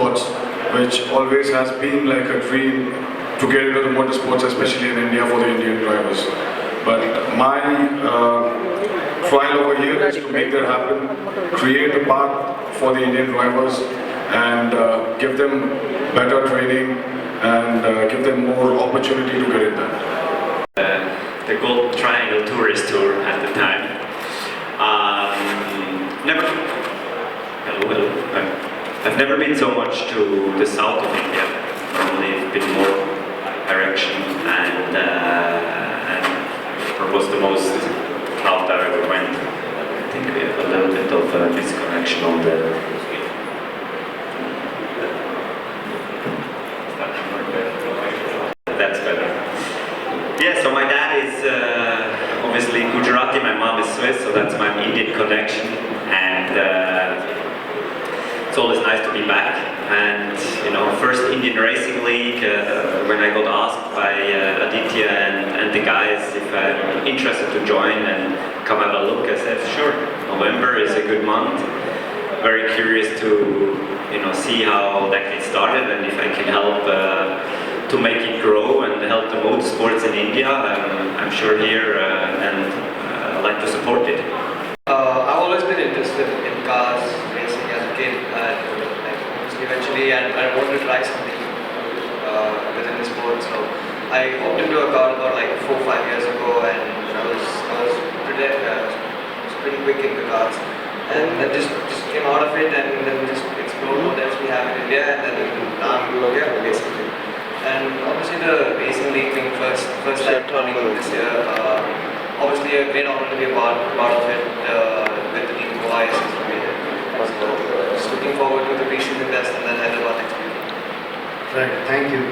motorsports, which always has been like a dream to get into the motorsports, especially in India for the Indian drivers. But my trial over here is to make that happen, create a path for the Indian drivers and give them better training and give them more opportunity to get in that. The Gold Triangle Tourist Tour at the time. I've never been so much to the south of India. Normally it's been more direction and was the most south I ever went. I think we have a little bit of a disconnection on the that's better. Yeah, so my dad is obviously Gujarati, my mom is Swiss, so that's my Indian connection, and it's always nice to be back. And you know, first Indian Racing League, when I got asked by Aditya and the guys if I'm interested to join and come have a look, I said sure. November is a good month. Very curious to see how that gets started and if I can help to make it grow and help the motorsports in India. I'm sure here and I'd like to support it. I've always been interested in cars, racing as a kid, and eventually I wanted to try something within the sport. So I hopped into a car about like 4 or 5 years ago, and I was pretty quick in the cars, and then just came out of it and then just explored what else we have in India, and then now I'm here basically. And obviously the racing league thing first time turning this year, obviously a great honor to be a part of it with the team who I associated. So just looking forward to the pre-season test and then Hyderabad next week. Right, thank you.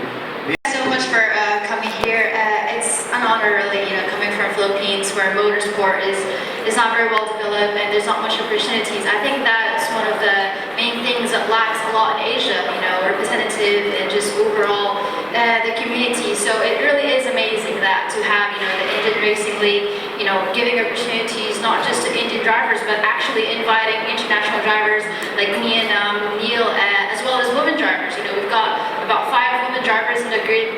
So much for coming here. It's an honor really, coming from Philippines where motorsport is not very well developed and there's not much opportunities. I think that's one of the main things that lacks a lot in Asia, representative and just overall the community. So it really is amazing that to have, the Indian Racing League, giving opportunities not just to Indian drivers, but actually inviting international drivers like me and Neil, as well as women drivers. We've got about 5 women drivers in the grid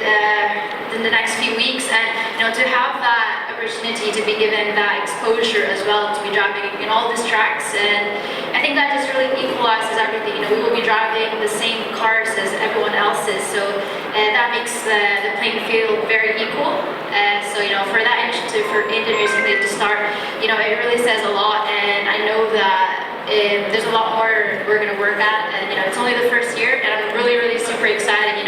in the next few weeks, and to have that opportunity to be given that exposure as well, to be driving in all these tracks, and I think that just really equalizes everything. We will be driving the same cars as everyone else's, so that makes the playing field very equal. So for that initiative for Indian Racing League to start, it really says a lot, and I know that there's a lot more we're going to work at, and it's only the first year, and I'm really super excited.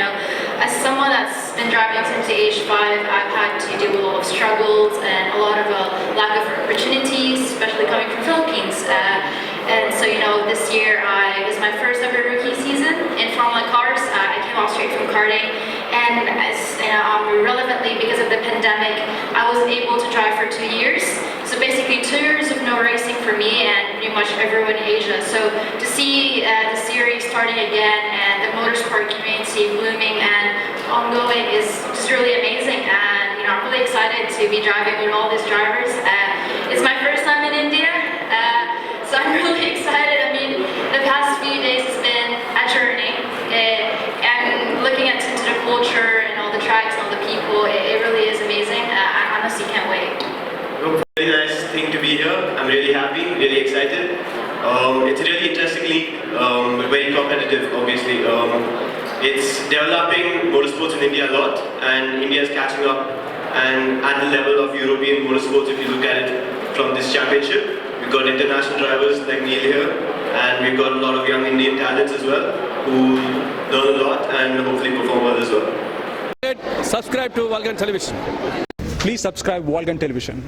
As someone that's been driving since the age 5, I've had to deal with a lot of struggles and a lot of lack of opportunities, especially coming from Philippines. And so this year it was my first ever rookie season in Formula cars. I came off straight from karting, and as relevantly because of the pandemic, I wasn't able to drive for 2 years. So basically 2 years of no racing for me and pretty much everyone in Asia. So to see the series starting again and the motorsport community blooming and ongoing is just really amazing. And I'm really excited to be driving with all these drivers. It's my first time in India, so I'm really excited. I mean, the past few days has been a journey, and looking into the culture and all the tracks and all the people, it really is amazing. I honestly can't wait. Very nice thing to be here. I'm really happy, really excited. It's a really interesting league, but very competitive, obviously. It's developing motorsports in India a lot, and India is catching up and at the level of European motorsports if you look at it from this championship. We've got international drivers like Neil here, and we've got a lot of young Indian talents as well who learn a lot and hopefully perform well as well. Subscribe to Volgan Television. Please subscribe Volgan Television.